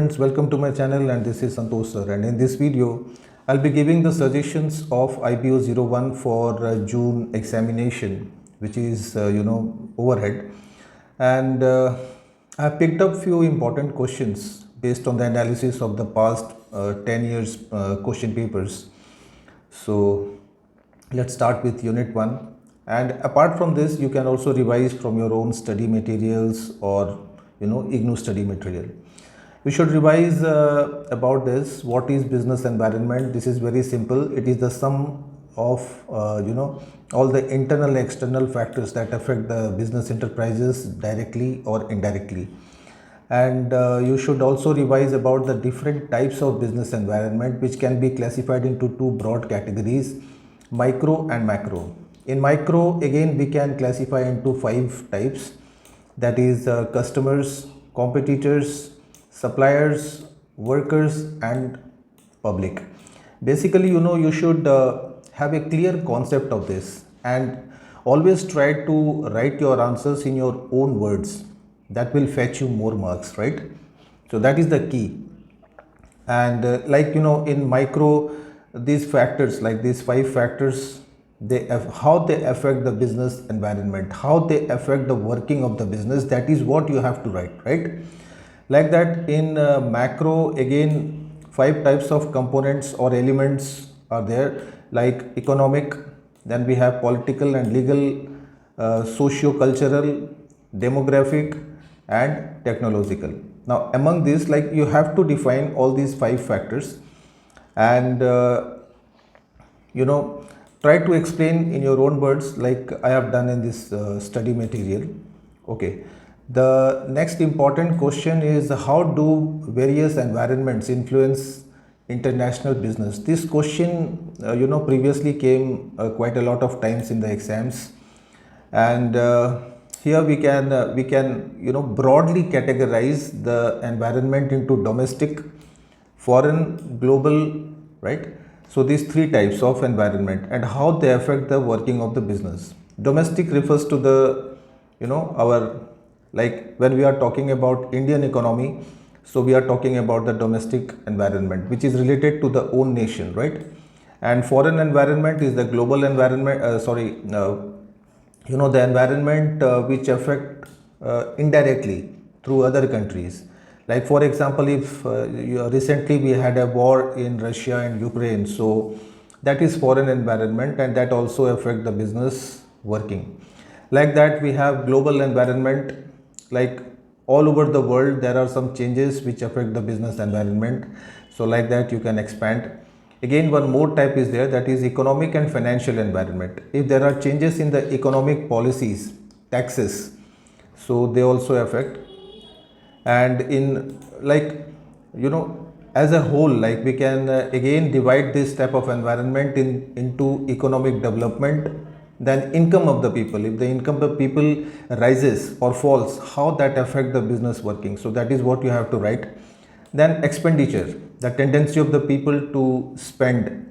friends, welcome to my channel, and this is Santosh sir, and in this video I'll be giving the suggestions of IPO01 for June examination, which is overhead, and I picked up few important questions based on the analysis of the past 10 years question papers. So let's start with unit 1, and apart from this you can also revise from your own study materials or IGNOU study material. You should revise about this. What is business environment? This is very simple. It is the sum of all the internal and external factors that affect the business enterprises directly or indirectly. And you should also revise about the different types of business environment, which can be classified into two broad categories: micro and macro. In micro, again, we can classify into 5 types, that is customers, competitors, suppliers, workers, and public. Basically, you should have a clear concept of this, and always try to write your answers in your own words. That will fetch you more marks, right? So that is the key. And in micro, these factors, like these 5 factors, how they affect the business environment, how they affect the working of the business, that is what you have to write, right? Like that, in macro, again, 5 types of components or elements are there, like economic, then we have political and legal, socio-cultural, demographic, and technological. Now among these, like, you have to define all these 5 factors, and try to explain in your own words, like I have done in this study material. Okay, the next important question is, how do various environments influence international business? This question previously came quite a lot of times in the exams, and here we can broadly categorize the environment into domestic, foreign, global, right? So these 3 types of environment and how they affect the working of the business. Domestic refers to the our, like, when we are talking about Indian economy, so we are talking about the domestic environment, which is related to the own nation, right? And foreign environment is the global environment, the environment which affect indirectly through other countries. Like, for example, if recently we had a war in Russia and Ukraine, so that is foreign environment, and that also affect the business working. Like that, we have global environment, like all over the world there are some changes which affect the business environment. So like that, you can expand. Again, one more type is there, that is economic and financial environment. If there are changes in the economic policies, taxes, so they also affect. And in, like, as a whole, like, we can again divide this type of environment into economic development, then income of the people. If the income of people rises or falls, how that affect the business working, so that is what you have to write. Then expenditure, the tendency of the people to spend.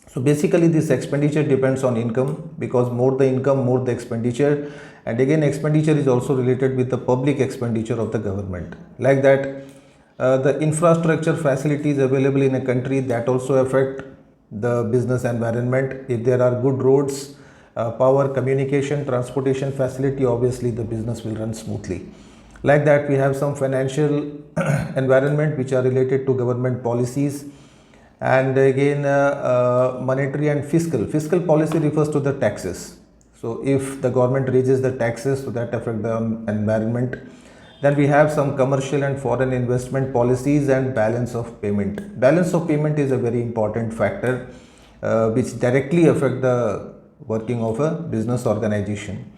So basically this expenditure depends on income, because more the income, more the expenditure. And again, expenditure is also related with the public expenditure of the government. Like that, the infrastructure facilities available in a country, that also affect the business environment. If there are good roads, power, communication, transportation facility, obviously the business will run smoothly. Like that, we have some financial environment which are related to government policies. And again, monetary and fiscal policy refers to the taxes. So if the government raises the taxes, so that affect the environment. Then we have some commercial and foreign investment policies and balance of payment. Balance of payment is a very important factor which directly affect the working of a business organization.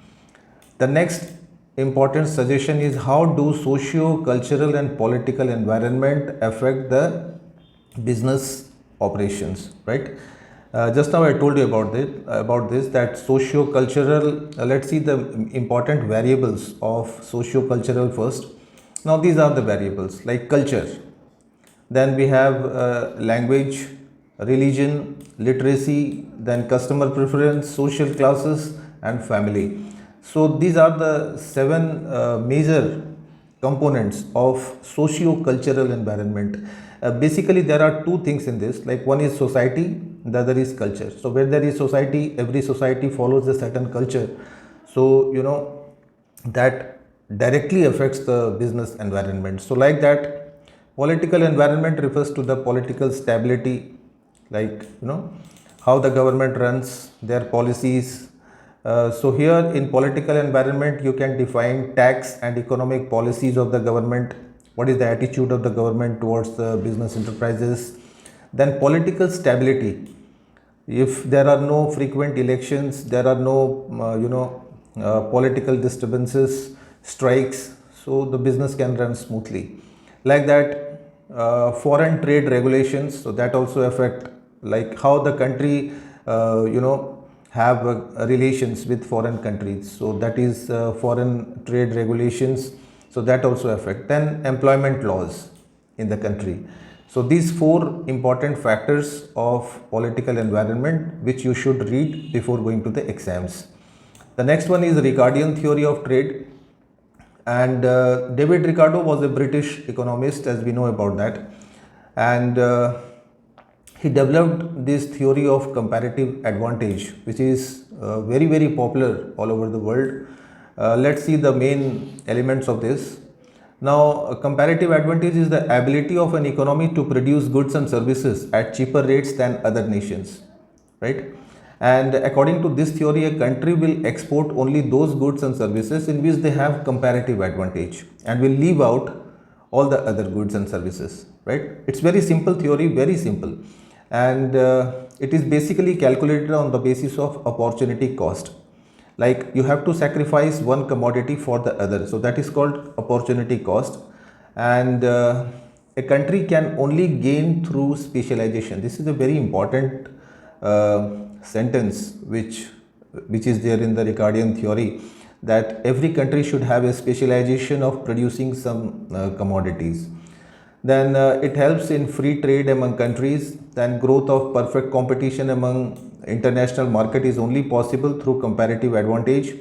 The next important suggestion is, how do socio-cultural and political environment affect the business operations, right? Just now I told you about this, that socio-cultural, let's see the important variables of socio-cultural first. Now these are the variables, like culture, then we have language, religion, literacy, then customer preference, social classes, and family. So these are the 7 major components of socio-cultural environment. Basically, there are two things in this, like one is society, the other is culture. So where there is society, every society follows a certain culture. So, that directly affects the business environment. So like that, political environment refers to the political stability, like how the government runs their policies. So here in political environment, you can define tax and economic policies of the government. What is the attitude of the government towards the business enterprises? Then political stability. If there are no frequent elections, there are no political disturbances, strikes, so the business can run smoothly. Like that, foreign trade regulations, so that also affect like how the country have relations with foreign countries. So that is foreign trade regulations, so that also affect. Then employment laws in the country. So these four important factors of political environment which you should read before going to the exams. The next one is Ricardian theory of trade, and David Ricardo was a British economist, as we know about that, and he developed this theory of comparative advantage, which is very popular all over the world. Let's see the main elements of this. Now, a comparative advantage is the ability of an economy to produce goods and services at cheaper rates than other nations, right? And according to this theory, a country will export only those goods and services in which they have comparative advantage and will leave out all the other goods and services, right? It's very simple theory, very simple. And it is basically calculated on the basis of opportunity cost. Like you have to sacrifice one commodity for the other, so that is called opportunity cost. And a country can only gain through specialization. This is a very important sentence which is there in the Ricardian theory, that every country should have a specialization of producing some commodities. Then it helps in free trade among countries. Then growth of perfect competition among international market is only possible through comparative advantage.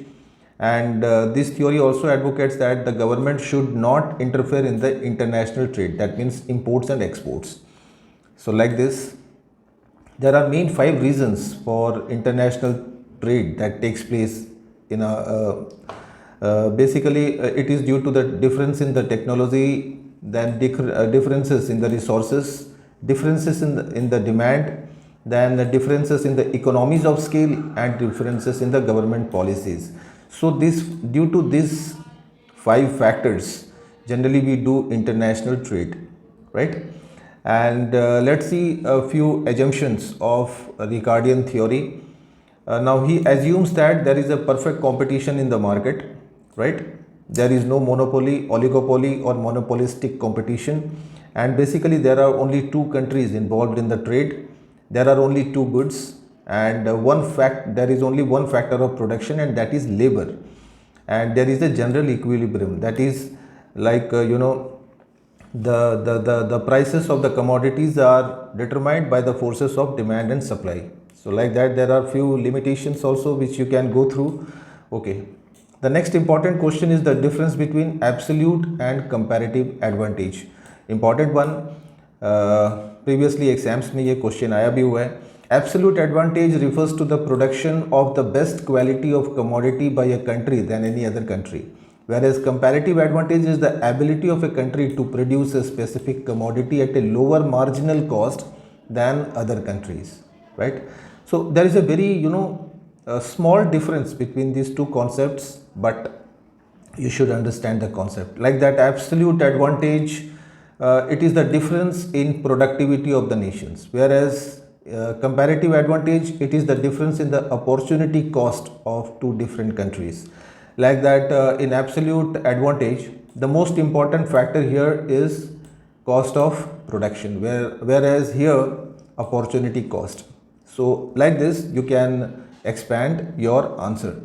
And this theory also advocates that the government should not interfere in the international trade, that means imports and exports. So like this, there are main 5 reasons for international trade that takes place in a basically it is due to the difference in the technology, then differences in the resources, differences in the demand, then the differences in the economies of scale, and differences in the government policies. So this, due to these 5 factors, generally we do international trade, right? And let's see a few assumptions of Ricardian theory. Now he assumes that there is a perfect competition in the market, right? There is no monopoly, oligopoly, or monopolistic competition, and basically there are only 2 countries involved in the trade. There are only 2 goods, and there is only one factor of production, and that is labor. And there is a general equilibrium, that is like the prices of the commodities are determined by the forces of demand and supply. So like that, there are few limitations also which you can go through. Okay, the next important question is the difference between absolute and comparative advantage. Important one, previously exams में ये question आया भी हुआ है. Absolute advantage refers to the production of the best quality of commodity by a country than any other country, whereas comparative advantage is the ability of a country to produce a specific commodity at a lower marginal cost than other countries, right? So there is a very a small difference between these two concepts, but you should understand the concept. Like that, absolute advantage, it is the difference in productivity of the nations, whereas comparative advantage, it is the difference in the opportunity cost of 2 different countries. Like that, in absolute advantage, the most important factor here is cost of production, whereas here opportunity cost. So like this, you can expand your answer.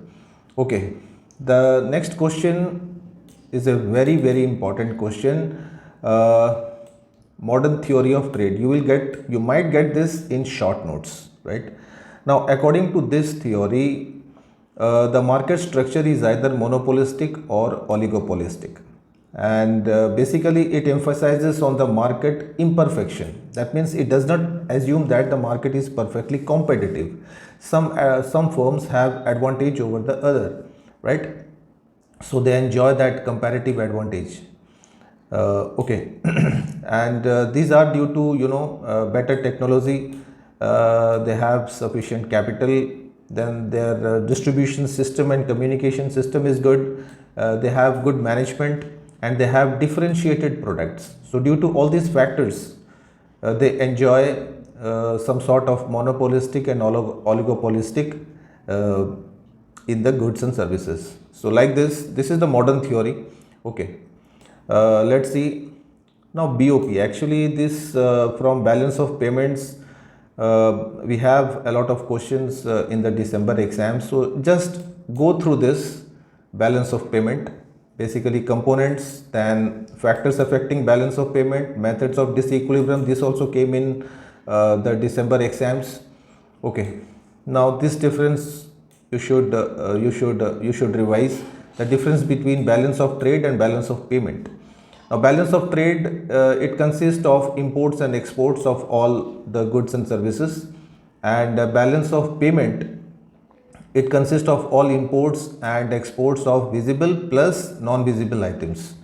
Okay, the next question is a very important question. Modern theory of trade. You might get this in short notes, right? Now, according to this theory, the market structure is either monopolistic or oligopolistic. and basically it emphasizes on the market imperfection. That means it does not assume that the market is perfectly competitive. Some firms have advantage over the other, right? So they enjoy that comparative advantage. Okay. And these are due to better technology. They have sufficient capital, then their distribution system and communication system is good. They have good management, and they have differentiated products. So due to all these factors, they enjoy some sort of monopolistic and oligopolistic uh, in the goods and services. So like this is the modern theory. Okay. Let's see now BOP. Actually, this from balance of payments, we have a lot of questions in the December exam. So just go through this balance of payment, basically components, then factors affecting balance of payment, methods of disequilibrium. This also came in the December exams. Okay. Now this difference you should revise the difference between balance of trade and balance of payment. Now, balance of trade, it consists of imports and exports of all the goods and services, and balance of payment, it consists of all imports and exports of visible plus non-visible items.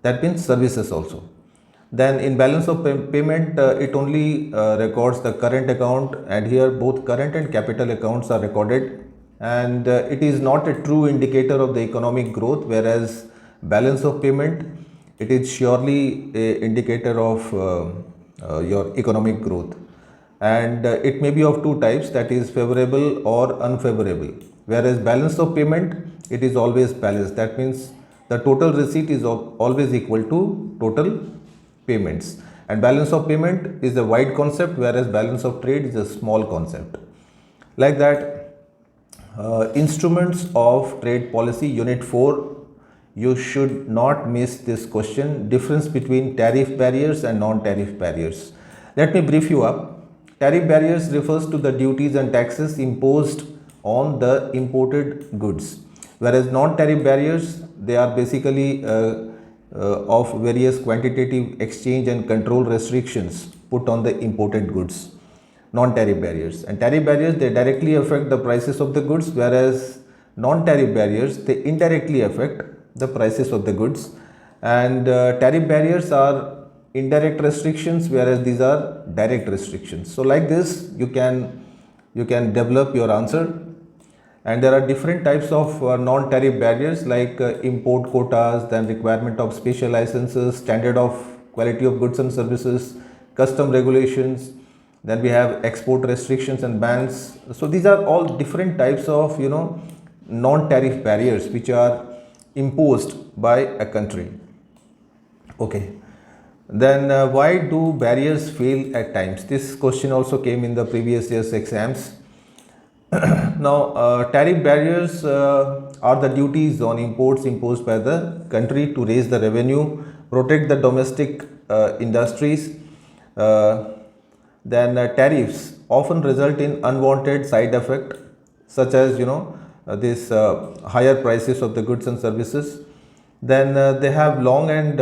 That means services also. Then in balance of payment, it only records the current account, and here both current and capital accounts are recorded, and it is not a true indicator of the economic growth, whereas balance of payment, it is surely a indicator of your economic growth. And it may be of two types, that is favorable or unfavorable, whereas balance of payment, it is always balanced. That means the total receipt is always equal to total payments, and balance of payment is a wide concept, whereas balance of trade is a small concept. Like that, instruments of trade policy, unit 4, you should not miss this question, difference between tariff barriers and non-tariff barriers. Let me brief you up. Tariff barriers refers to the duties and taxes imposed on the imported goods, whereas non-tariff barriers, they are basically of various quantitative exchange and control restrictions put on the imported goods. Non-tariff barriers, and tariff barriers, they directly affect the prices of the goods, whereas non-tariff barriers, they indirectly affect the prices of the goods. And tariff barriers are indirect restrictions, whereas these are direct restrictions. So like this, you can develop your answer. And there are different types of non-tariff barriers, like import quotas, then requirement of special licenses, standard of quality of goods and services, custom regulations, then we have export restrictions and bans. So these are all different types of non-tariff barriers which are imposed by a country. Okay. Then why do barriers fail at times? This question also came in the previous year's exams. Now, tariff barriers are the duties on imports imposed by the country to raise the revenue, protect the domestic industries. Then tariffs often result in unwanted side effect, such as this higher prices of the goods and services. Then they have long and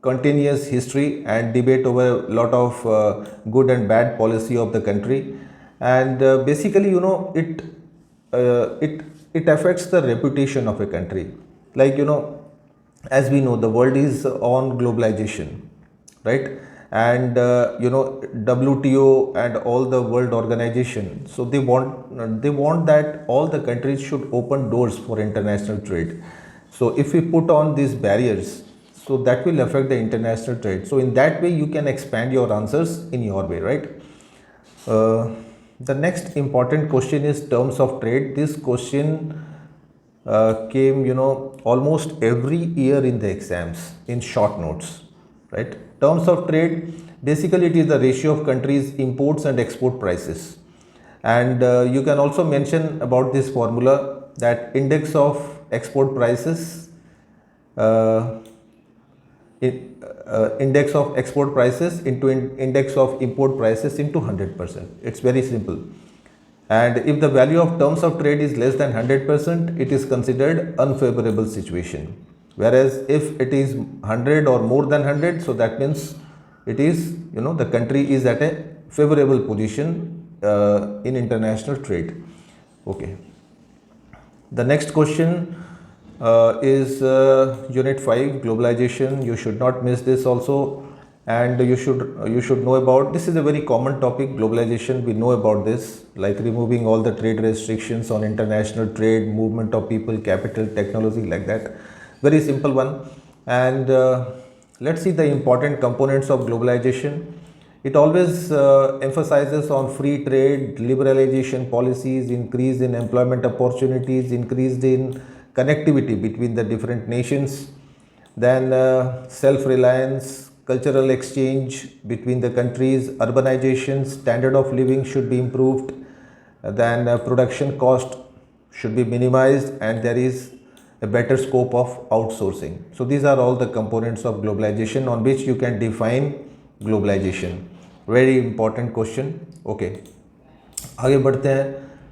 continuous history and debate over a lot of good and bad policy of the country. And basically it affects the reputation of a country. Like as we know, the world is on globalization, right? And WTO and all the world organization, so they want that all the countries should open doors for international trade. So if we put on these barriers, so that will affect the international trade. So in that way, you can expand your answers in your way, right? The next important question is terms of trade. This question came almost every year in the exams in short notes, right? Terms of trade, basically it is the ratio of countries' imports and export prices. And you can also mention about this formula, that index of export prices index of export prices into index of import prices into 100%. It's very simple. And if the value of terms of trade is less than 100%, it is considered unfavorable situation, whereas if it is 100 or more than 100, so that means it is, the country is at a favorable position in international trade. Okay. The next question is Unit 5, Globalization. You should not miss this also, and you should know about this. Is a very common topic, globalization. We know about this, like removing all the trade restrictions on international trade, movement of people, capital, technology, like that. Very simple one. And let's see the important components of globalization. It always emphasizes on free trade, liberalization policies, increase in employment opportunities, increase in connectivity between the different nations, then self-reliance, cultural exchange between the countries, urbanization, standard of living should be improved, then production cost should be minimized, and there is a better scope of outsourcing. So these are all the components of globalization on which you can define globalization. Very important question. Okay, आगे बढ़ते हैं.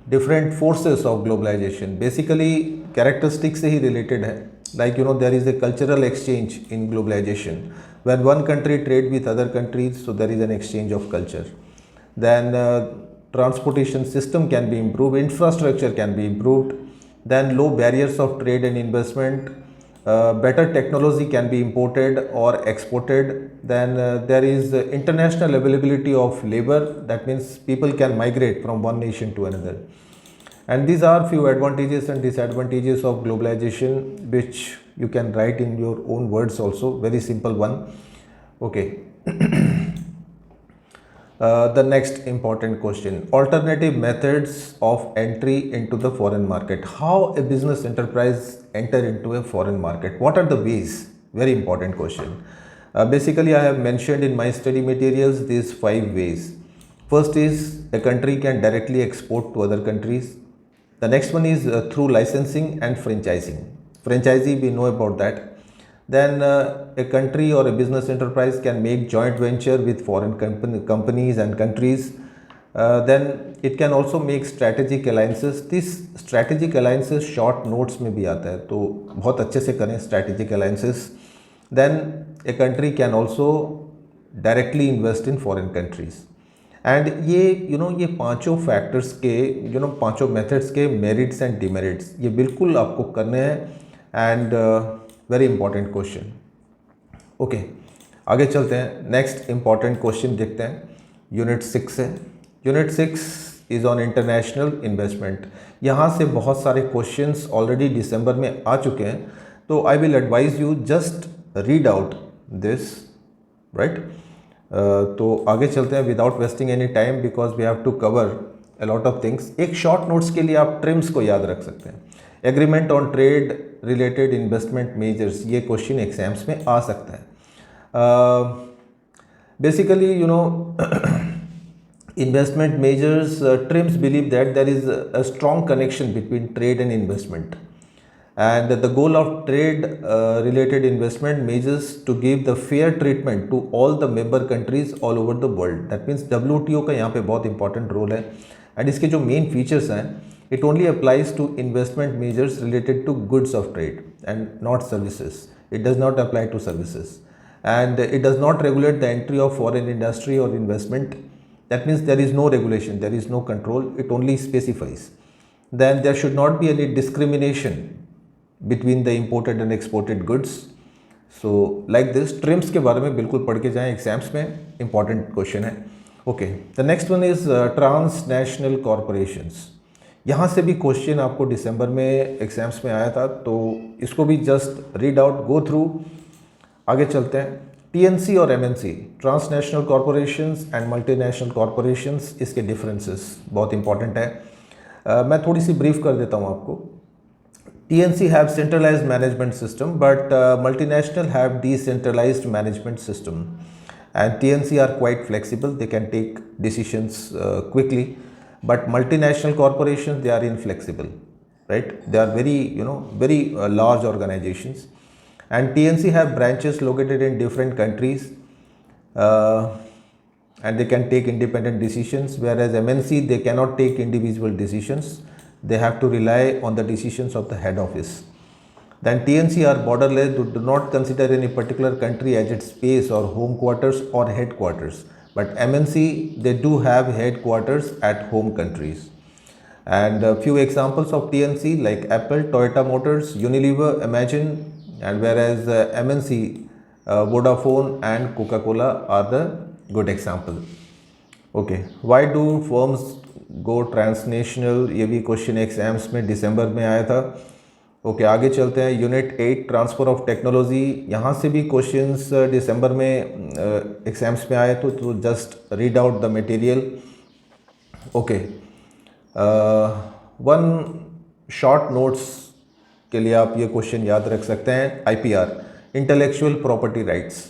Different forces of globalization, basically characteristics से ही related है. Like there is a cultural exchange in globalization. When one country trade with other countries, so there is an exchange of culture. Then transportation system can be improved, infrastructure can be improved, then low barriers of trade and investment, better technology can be imported or exported, then there is international availability of labor, that means people can migrate from one nation to another. And these are few advantages and disadvantages of globalization, which you can write in your own words also. Very simple one. Okay. The next important question, alternative methods of entry into the foreign market. How a business enterprise enter into a foreign market? What are the ways? Very important question. Basically, I have mentioned in my study materials these 5 ways. First is a country can directly export to other countries. The next one is through licensing and franchising. Franchisee, we know about that. Then a country or a business enterprise can make joint venture with foreign companies and countries. Then it can also make strategic alliances. These strategic alliances short notes में भी आता है, तो बहुत अच्छे से करें strategic alliances. Then a country can also directly invest in foreign countries. And ये पांचों फैक्टर्स के पांचों मेथड्स के मेरिट्स एंड डिमेरिट्स ये बिल्कुल आपको करने हैं. And very important question. Okay, आगे चलते हैं. नेक्स्ट इंपॉर्टेंट क्वेश्चन देखते हैं यूनिट 6 से. Unit 6 is on international investment. यहाँ से बहुत सारे क्वेश्चंस ऑलरेडी दिसंबर में आ चुके हैं, तो I will advise you just read out this, right. तो आगे चलते हैं without wasting any time, because we have to cover a lot of things. एक शॉर्ट नोट्स के लिए आप ट्रिम्स को याद रख सकते हैं. Agreement on trade related investment measures, ये क्वेश्चन एग्जाम्स में आ सकता है. Basically investment measures, TRIMS believe that there is a strong connection between trade and investment, and the goal of trade related investment measures to give the fair treatment to all the member countries all over the world. That means WTO का यहाँ पे बहुत important role है, and इसके जो main features हैं, it only applies to investment measures related to goods of trade and not services. It does not apply to services, and it does not regulate the entry of foreign industry or investment. That means there is no regulation, there is no control, it only specifies. Then there should not be any discrimination between the imported and exported goods. So like this, TRIMS के बारे में बिल्कुल पढ़ के जाएं, exams में important question है. Okay, the next one is transnational corporations. यहाँ से भी क्वेश्चन आपको दिसंबर में एग्जाम्स में आया था, तो इसको भी just read out, go through. आगे चलते हैं. TNC और MNC, transnational corporations and multinational corporations, इसके डिफरेंसेस बहुत इंपॉर्टेंट है. मैं थोड़ी सी ब्रीफ कर देता हूँ आपको. TNC have centralized management system, but multinational have decentralized management system, and TNC are quite flexible, they can take decisions quickly, but multinational corporations, they are inflexible, right? They are very large organizations. And TNC have branches located in different countries, and they can take independent decisions, whereas MNC, they cannot take individual decisions. They have to rely on the decisions of the head office. Then TNC are borderless, do not consider any particular country as its base or home quarters or headquarters. But MNC, they do have headquarters at home countries. And a few examples of TNC like Apple, Toyota Motors, Unilever, Imagine, and whereas MNC, Vodafone and Coca-Cola are the good example. Okay why do firms go transnational, ये भी question exams में दिसंबर में आया था. Okay आगे चलते हैं. Unit 8 transfer of technology, यहाँ से भी क्वेश्चंस दिसंबर में एग्जाम्स में आए तो just read out the material. Okay one short notes के लिए आप ये क्वेश्चन याद रख सकते हैं. IPR, intellectual property rights.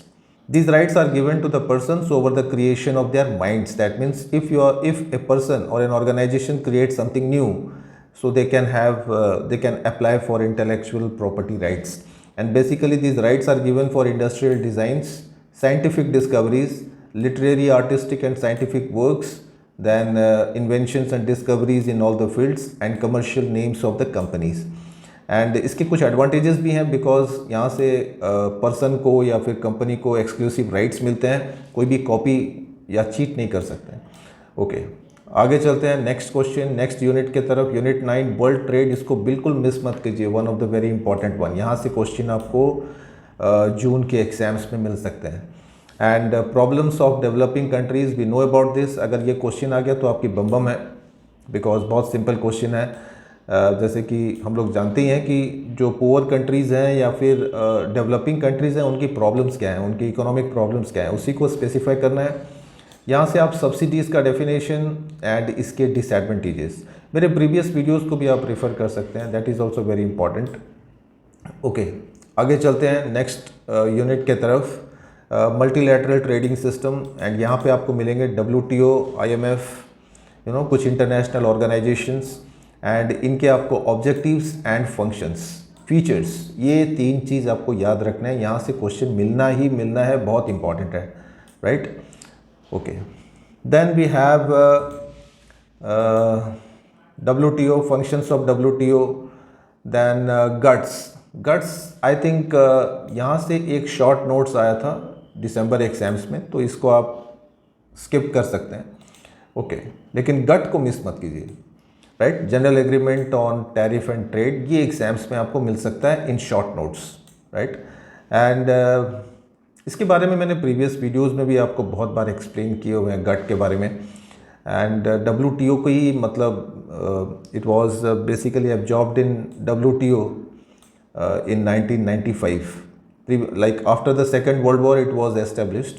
These rights are given to the persons over the creation of their minds. That means if a person or an organization creates something new, so they can apply for intellectual property rights. And basically these rights are given for industrial designs, scientific discoveries, literary, artistic and scientific works, then inventions and discoveries in all the fields and commercial names of the companies. And इसके कुछ advantages भी हैं because यहाँ से person को या फिर company को एक्सक्लूसिव राइट्स मिलते हैं, कोई भी कॉपी या चीट नहीं कर सकते हैं. ओके आगे चलते हैं नेक्स्ट क्वेश्चन, नेक्स्ट यूनिट के तरफ. यूनिट 9 वर्ल्ड ट्रेड, इसको बिल्कुल मिस मत कीजिए, one of the very important one. यहाँ से क्वेश्चन आपको जून के एग्जाम्स में मिल सकते हैं. And problems of developing countries, we know about this. अगर ये क्वेश्चन आ गया तो आपकी बम है बिकॉज बहुत सिंपल क्वेश्चन है. जैसे कि हम लोग जानते ही हैं कि जो पुअर कंट्रीज़ हैं या फिर डेवलपिंग कंट्रीज़ हैं उनकी प्रॉब्लम्स क्या हैं, उनकी इकोनॉमिक प्रॉब्लम्स क्या हैं, उसी को स्पेसिफाई करना है. यहाँ से आप सब्सिडीज़ का डेफिनेशन एंड इसके डिसएडवांटेजेस, मेरे प्रीवियस वीडियोस को भी आप रेफ़र कर सकते हैं, that is also very important. Okay आगे चलते हैं नेक्स्ट यूनिट के तरफ. मल्टीलैटरल ट्रेडिंग सिस्टम, एंड यहाँ पे आपको मिलेंगे WTO, IMF, कुछ इंटरनेशनल ऑर्गेनाइजेशंस, एंड इनके आपको ऑब्जेक्टिव्स एंड फंक्शंस, फीचर्स, ये 3 चीज़ आपको याद रखना है. यहाँ से क्वेश्चन मिलना ही मिलना है, बहुत इंपॉर्टेंट है, right. Okay then we have WTO, functions of WTO, then GATS. I think यहाँ से एक शॉर्ट नोट्स आया था दिसंबर एग्जाम्स में, तो इसको आप स्किप कर सकते हैं. ओके लेकिन गट को मिस मत कीजिए, right. General agreement on tariff and trade, ये एग्जाम्स में आपको मिल सकता है in short notes, right. And इसके बारे में मैंने प्रीवियस वीडियोस में भी आपको बहुत बार एक्सप्लेन किए हुए हैं गट के बारे में. एंड WTO को ही मतलब it was basically absorbed in WTO in 1995, like after the second world war it was established.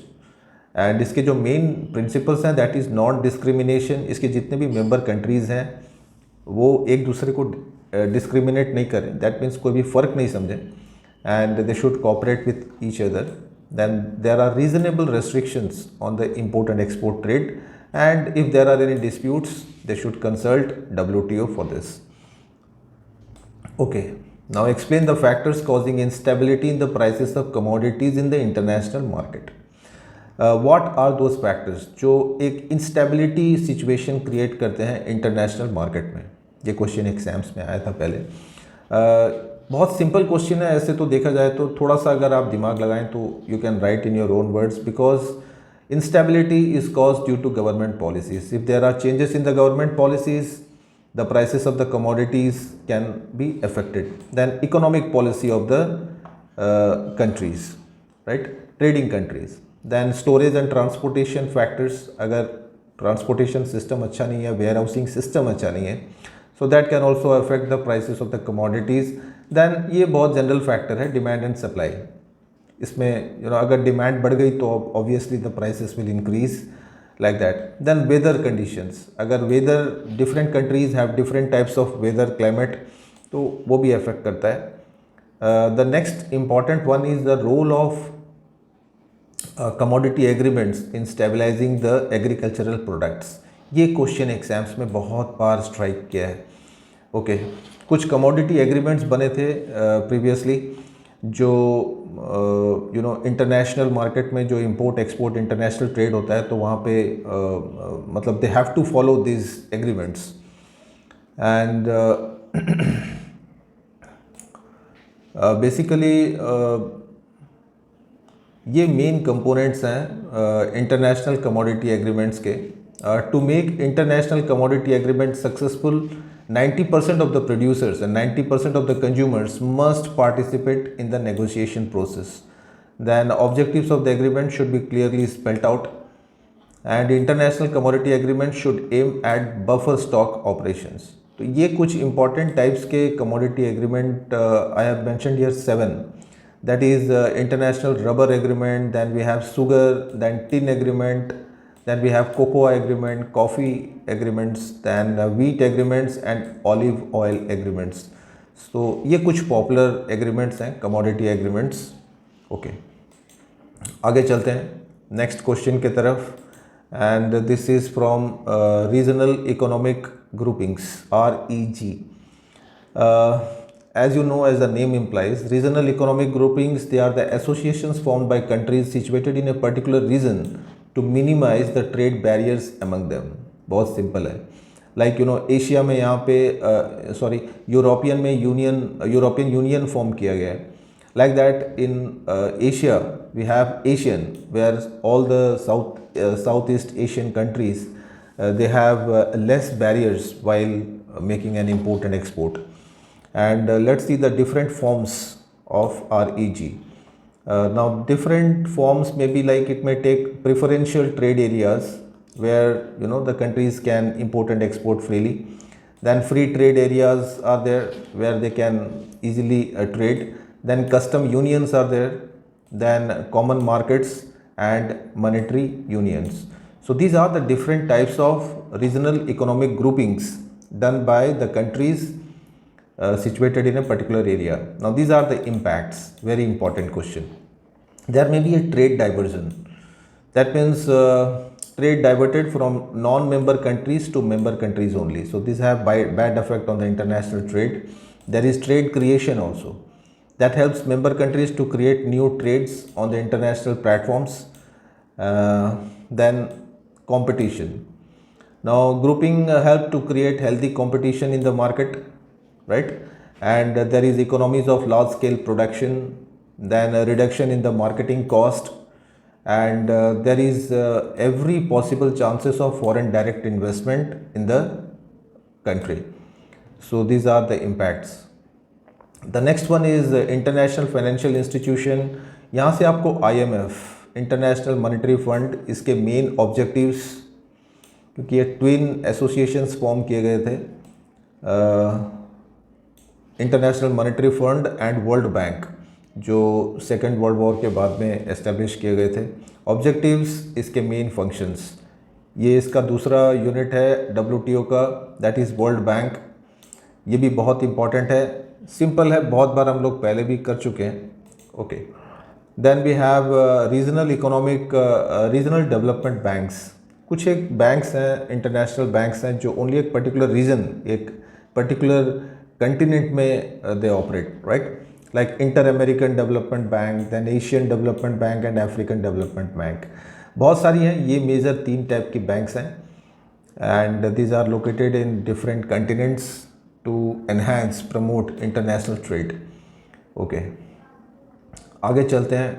And इसके जो मेन प्रिंसिपल्स हैं दैट इज़ नॉन डिस्क्रिमिनेशन. इसके जितने भी मेंबर कंट्रीज़ हैं वो एक दूसरे को डिस्क्रिमिनेट नहीं करें, दैट मीन्स कोई भी फ़र्क नहीं समझें, and they should cooperate with each other. Then there are reasonable restrictions on the import and export trade, and if there are any disputes they should consult WTO for this. Okay now explain the factors causing instability in the prices of commodities in the international market. What are those factors जो एक instability situation create करते हैं international market में. ये question exams में आया था पहले. बहुत सिंपल क्वेश्चन है ऐसे तो देखा जाए तो, थोड़ा सा अगर आप दिमाग लगाएं तो you can write in your own words. Because instability is cause due to government policies. If there are changes in the government policies, the prices of the commodities can be affected. Then economic policy of the countries, right, trading countries. Then storage and transportation factors, अगर transportation system अच्छा नहीं है, warehousing system अच्छा नहीं है, so that can also affect the prices of the commodities. Then ये बहुत general factor है, demand and supply. इसमें अगर demand बढ़ गई तो obviously the prices will increase. Like that. Then weather conditions, अगर weather different countries have different types of weather climate, तो वो भी affect करता है. The next important one is the role of commodity agreements in stabilizing the agricultural products. ये question exams में बहुत बार strike किया है. ओके कुछ commodity agreements बने थे प्रीवियसली जो इंटरनेशनल मार्केट में जो इंपोर्ट एक्सपोर्ट इंटरनेशनल ट्रेड होता है तो वहाँ पे मतलब they have to follow this agreements. And basically ये मेन कंपोनेंट्स हैं इंटरनेशनल कमोडिटी एग्रीमेंट्स के. To make international commodity agreement successful, 90% of the producers and 90% of the consumers must participate in the negotiation process. Then objectives of the agreement should be clearly spelled out, and international commodity agreement should aim at buffer stock operations. तो ये कुछ important types के commodity agreement I have mentioned here 7. That is international rubber agreement, then we have sugar, then tin agreement, then we have cocoa agreement, coffee agreements, then wheat agreements and olive oil agreements. So ये कुछ popular agreements हैं, commodity agreements. Okay, आगे चलते हैं next question की तरफ, and this is from regional economic groupings, REG. As you know, as the name implies, regional economic groupings, they are the associations formed by countries situated in a particular region to minimize the trade barriers among them. बहुत simple है. Like Asia में यहाँ पे European union form किया गया है. Like that in Asia we have ASEAN, where all the Southeast Asian countries they have less barriers while making an import and export. And let's see the different forms of REG. Now different forms may be like, it may take preferential trade areas where the countries can import and export freely. Then free trade areas are there where they can easily trade. Then custom unions are there, then common markets and monetary unions. So these are the different types of regional economic groupings done by the countries situated in a particular area. Now these are the impacts. Very important question. There may be a trade diversion. That means trade diverted from non-member countries to member countries only. So these have bad effect on the international trade. There is trade creation also. That helps member countries to create new trades on the international platforms. Then competition. Now grouping help to create healthy competition in the market, right? And there is economies of large scale production, then a reduction in the marketing cost, and there is every possible chances of foreign direct investment in the country. So these are the impacts. The next one is international financial institution. यहाँ से आपको IMF, international monetary fund, इसके main objectives, क्योंकि ये twin associations form किए गए थे, international monetary fund and world bank, जो सेकेंड वर्ल्ड वॉर के बाद में एस्टेब्लिश किए गए थे. ऑब्जेक्टिव्स, इसके मेन फंक्शंस, ये इसका दूसरा यूनिट है WTO का, दैट इज़ वर्ल्ड बैंक. ये भी बहुत इंपॉर्टेंट है, सिंपल है, बहुत बार हम लोग पहले भी कर चुके हैं. Okay, then we have regional development banks. कुछ एक बैंक्स हैं, इंटरनेशनल बैंक्स हैं, जो ओनली एक पर्टिकुलर रीजन, एक पर्टिकुलर कंटिनेंट में they operate, right? Like inter American development bank, then Asian development bank and African development bank. बहुत सारी हैं, ये मेजर 3 टाइप की बैंक्स हैं, and these are located in different continents to enhance, promote international trade. Okay, आगे चलते हैं.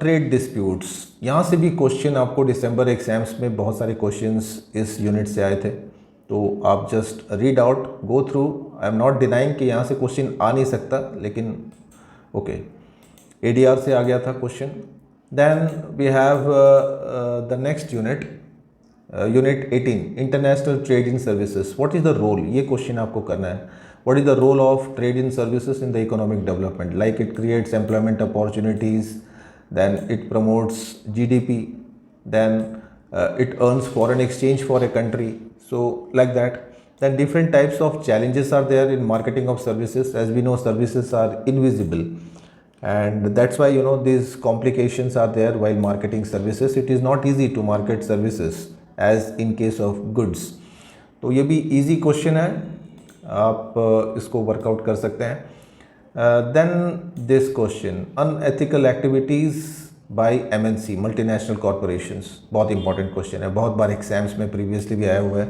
Trade disputes, यहाँ से भी क्वेश्चन आपको दिसंबर एग्जाम्स में बहुत सारे क्वेश्चंस इस यूनिट से आए थे, तो आप just read out, go through. I am not denying कि यहाँ से क्वेश्चन आ नहीं सकता, लेकिन ओके, ADR से आ गया था question. Then we have the next unit, unit 18, international trade in services. What is the role, ये क्वेश्चन आपको करना है. What is the role of trade in services in the economic development? Like it creates employment opportunities, then it promotes GDP, then it earns foreign exchange for a country. So like that. Then different types of challenges are there in marketing of services. As we know, services are invisible, and that's why these complications are there while marketing services. It is not easy to market services as in case of goods. तो ये भी easy question है, आप इसको workout कर सकते हैं. Then this question, unethical activities by MNC, multinational corporations. बहुत इंपॉर्टेंट क्वेश्चन है, बहुत बार एग्जाम्स में प्रीवियसली भी आया हुआ है.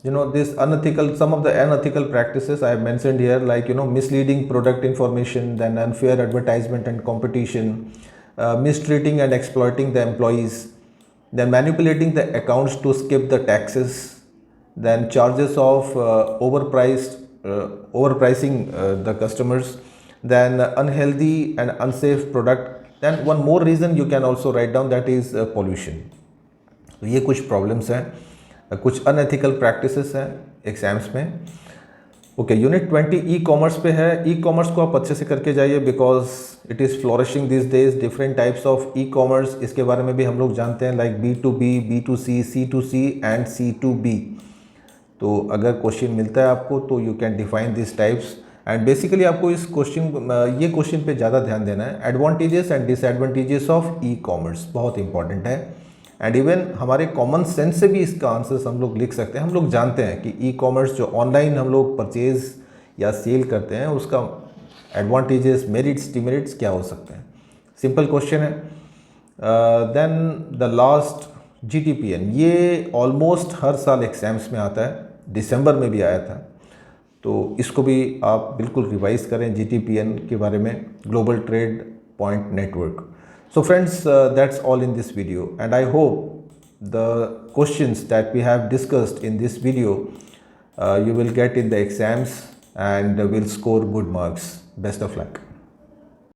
this unethical, some of the unethical practices I have mentioned here, like misleading product information, then unfair advertisement and competition, mistreating and exploiting the employees, then manipulating the accounts to skip the taxes, then charges of overpricing the customers, then unhealthy and unsafe product. Then one more reason you can also write down, that is pollution. तो ये कुछ problems हैं, कुछ unethical practices हैं exams में। Okay, unit 20 e commerce पे है। E commerce को आप अच्छे से करके जाइए because it is flourishing this days. Different types of e commerce, इसके बारे में भी हम लोग जानते हैं, like B2B, B2C, C2C and C2B। तो अगर क्वेश्चन मिलता है आपको तो you can define this types and basically आपको इस क्वेश्चन ये क्वेश्चन पे ज़्यादा ध्यान देना है। Advantages and disadvantages of e commerce बहुत इंपॉर्टेंट है एंड इवन हमारे कॉमन सेंस से भी इसका आंसर्स हम लोग लिख सकते हैं। हम लोग जानते हैं कि ई कॉमर्स जो ऑनलाइन हम लोग परचेज या सेल करते हैं उसका एडवांटेजेस, मेरिट्स, डिमेरिट्स क्या हो सकते हैं। सिंपल क्वेश्चन है। देन द लास्ट GTPN, ये ऑलमोस्ट हर साल एग्जाम्स में आता है, दिसंबर में भी आया था, तो इसको भी आप बिल्कुल रिवाइज करें GTPN के बारे में, global trade point network. So friends, that's all in this video and I hope the questions that we have discussed in this video you will get in the exams and will score good marks. Best of luck.